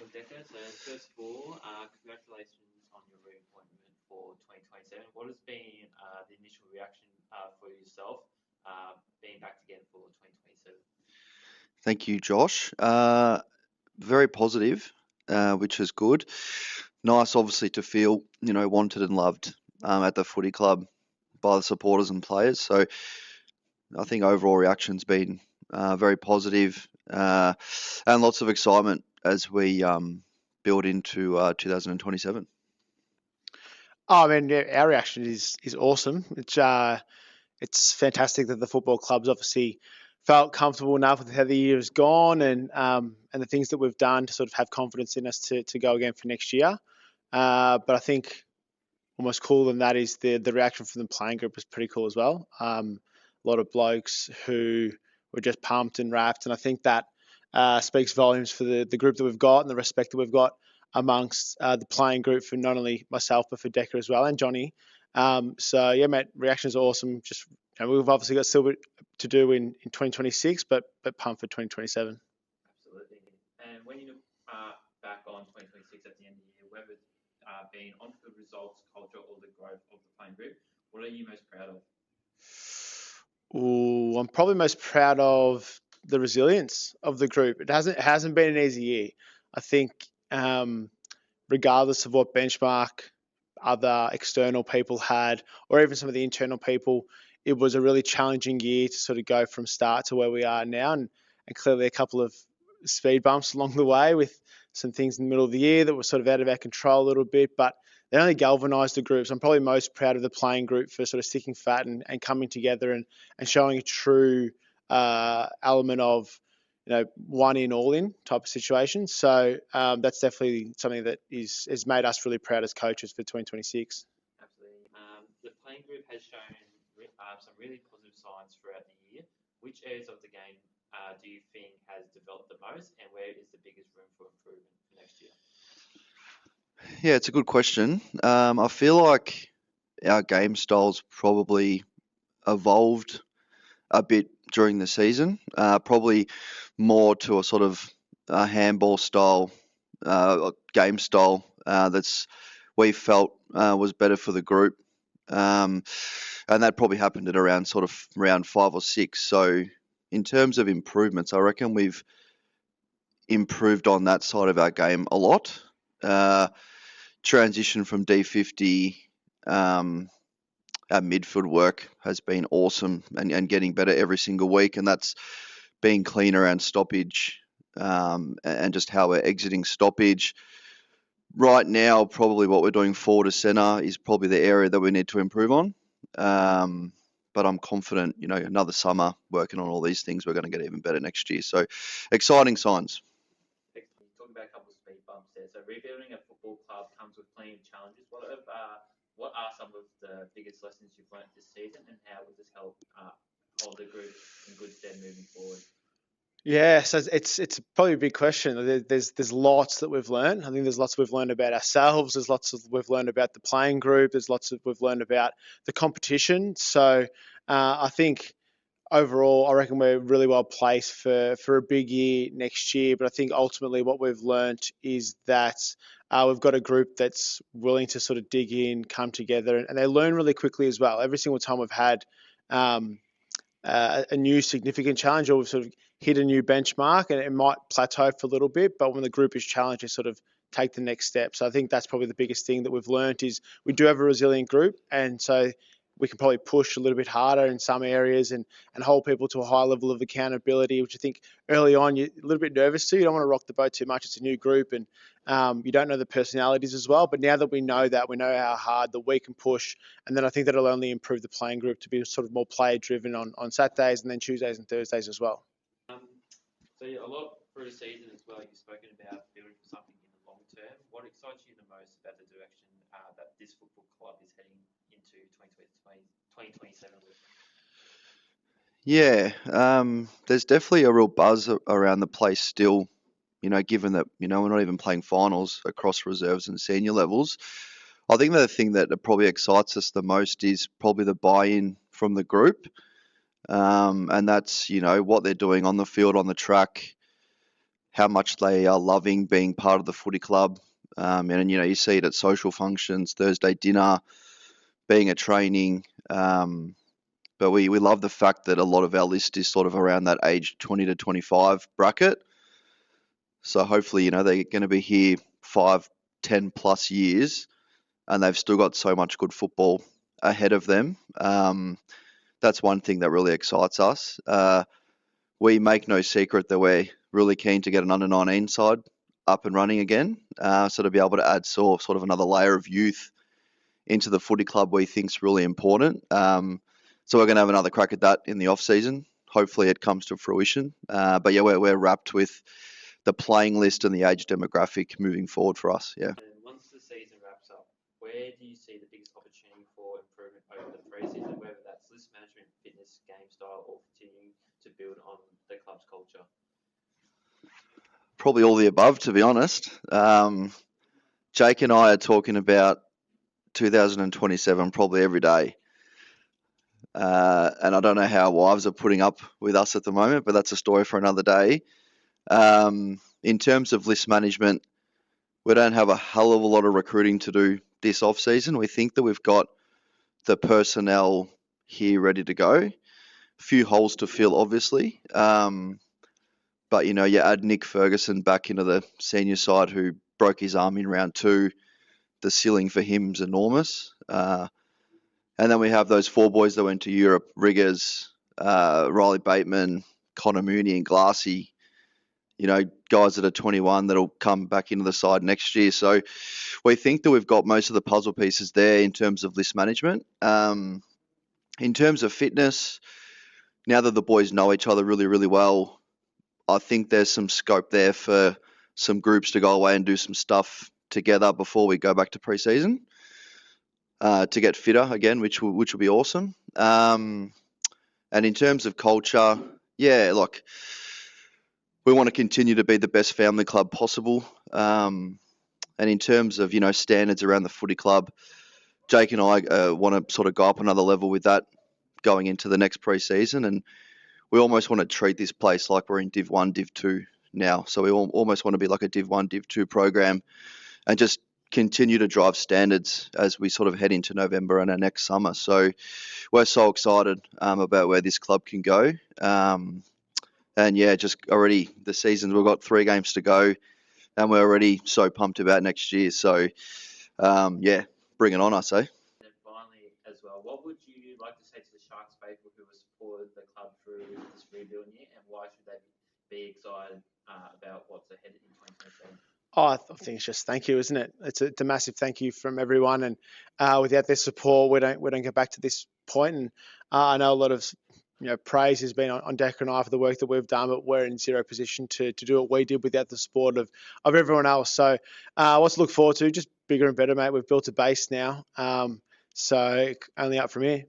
Welcome, Decker. So, first of all, congratulations on your reappointment for 2027. What has been the initial reaction for yourself being back again for 2027? Thank you, Josh. Very positive, which is good. Nice, obviously, to feel wanted and loved at the footy club by the supporters and players. So I think overall reaction's been very positive and lots of excitement as we build into 2027. Oh, I mean, yeah, our reaction is awesome. It's fantastic that the football club's obviously felt comfortable enough with how the year has gone and the things that we've done to sort of have confidence in us to go again for next year. But I think almost cooler than that is the reaction from the playing group was pretty cool as well. A lot of blokes who were just pumped and wrapped, and I think that speaks volumes for the group that we've got and the respect that we've got amongst the playing group for not only myself but for Decker as well and Johnny. So yeah, mate, reactions are awesome. Just we've obviously got still bit to do in 2026, but pumped for 2027. Absolutely. And when you look back on 2026 at the end of the year, whether being on-field results, culture, or the growth of the playing group, what are you most proud of? Ooh, I'm probably most proud of the resilience of the group. It hasn't been an easy year. I think regardless of what benchmark other external people had, or even some of the internal people, it was a really challenging year to sort of go from start to where we are now, and clearly a couple of speed bumps along the way with some things in the middle of the year that were sort of out of our control a little bit, but they only galvanised the groups. I'm probably most proud of the playing group for sort of sticking fat and coming together and showing a true element of one in all in type of situation. So that's definitely something that has made us really proud as coaches for 2026. Absolutely. The playing group has shown some really positive signs throughout the year. Which areas of the game do you think has developed the most, and where is the biggest room for improvement for next year? Yeah, it's a good question. I feel like our game style's probably evolved a bit during the season, probably more to a sort of handball style, game style that's we felt was better for the group. And that probably happened at around sort of round 5 or 6. So in terms of improvements, I reckon we've improved on that side of our game a lot. Transition from D50, our midfield work has been awesome and getting better every single week, and that's being cleaner and stoppage and just how we're exiting stoppage. Right now, probably what we're doing forward to centre is probably the area that we need to improve on. But I'm confident, another summer working on all these things, we're going to get even better next year. So exciting signs. Talking about a couple of speed bumps there. So rebuilding a football club comes with plenty of challenges. What are some of the biggest lessons you've learned this season, and how would this help hold the group in good stead moving forward? Yeah, so it's probably a big question. There's lots that we've learned. I think there's lots we've learned about ourselves. There's lots we've learned about the playing group. There's lots we've learned about the competition. So I think overall, I reckon we're really well placed for a big year next year. But I think ultimately what we've learned is that we've got a group that's willing to sort of dig in, come together, and they learn really quickly as well. Every single time we've had a new significant challenge, or we've sort of hit a new benchmark, and it might plateau for a little bit, but when the group is challenged, they sort of take the next step. So I think that's probably the biggest thing that we've learned is we do have a resilient group, and so we can probably push a little bit harder in some areas and hold people to a high level of accountability, which I think early on you're a little bit nervous to. You don't want to rock the boat too much. It's a new group, and you don't know the personalities as well. But now that we know that, we know how hard that we can push, and then I think that'll only improve the playing group to be sort of more player-driven on Saturdays and then Tuesdays and Thursdays as well. So a lot through the season as well, you've spoken about building for something in the long term. What excites you the most about the direction that this football club is heading into 2027 with? Yeah, there's definitely a real buzz around the place still, given that, we're not even playing finals across reserves and senior levels. I think the thing that probably excites us the most is probably the buy-in from the group. And that's, what they're doing on the field, on the track, how much they are loving being part of the footy club. And you see it at social functions, Thursday dinner, being at training. But we love the fact that a lot of our list is sort of around that age 20 to 25 bracket. So hopefully, they're going to be here 5, 10 plus years, and they've still got so much good football ahead of them. That's one thing that really excites us. We make no secret that we're really keen to get an under-19 side up and running again. So to be able to add sort of another layer of youth into the footy club we think is really important. So we're going to have another crack at that in the off-season. Hopefully it comes to fruition. But yeah, we're wrapped with the playing list and the age demographic moving forward for us. Yeah. And once the season wraps up, where do you see the biggest opportunity for improvement over the pre-season, whether that's list management, fitness, game style, or continuing to build on the club's culture? Probably all the above, to be honest. Jake and I are talking about 2027 probably every day. And I don't know how our wives are putting up with us at the moment, but that's a story for another day. In terms of list management, we don't have a hell of a lot of recruiting to do this off-season. We think that we've got the personnel here ready to go. A few holes to fill, obviously. But, you add Nick Ferguson back into the senior side who broke his arm in round 2. The ceiling for him is enormous. And then we have those 4 boys that went to Europe, Riggers, Riley Bateman, Connor Mooney and Glassy, guys that are 21 that'll come back into the side next year. So we think that we've got most of the puzzle pieces there in terms of list management. In terms of fitness, now that the boys know each other really, really well, I think there's some scope there for some groups to go away and do some stuff together before we go back to pre-season to get fitter again, which will be awesome. And in terms of culture, we want to continue to be the best family club possible. And in terms of, standards around the footy club, Jake and I want to sort of go up another level with that going into the next pre-season. And we almost want to treat this place like we're in Div 1, Div 2 now. So we almost want to be like a Div 1, Div 2 program and just continue to drive standards as we sort of head into November and our next summer. So we're so excited about where this club can go. And yeah, just already the season, we've got 3 games to go and we're already so pumped about next year. So bring it on, I say. And finally, as well, what would you like to say to the Sharks faithful who have supported the club through this rebuilding year, and why should they be excited about what's ahead in 2027? Oh, I think it's just thank you, isn't it? It's a massive thank you from everyone, and without their support, we don't get back to this point. And I know a lot of praise has been on Decker and I for the work that we've done, but we're in zero position to do what we did without the support of everyone else. So what's to look forward to? Just bigger and better, mate. We've built a base now, so only up from here.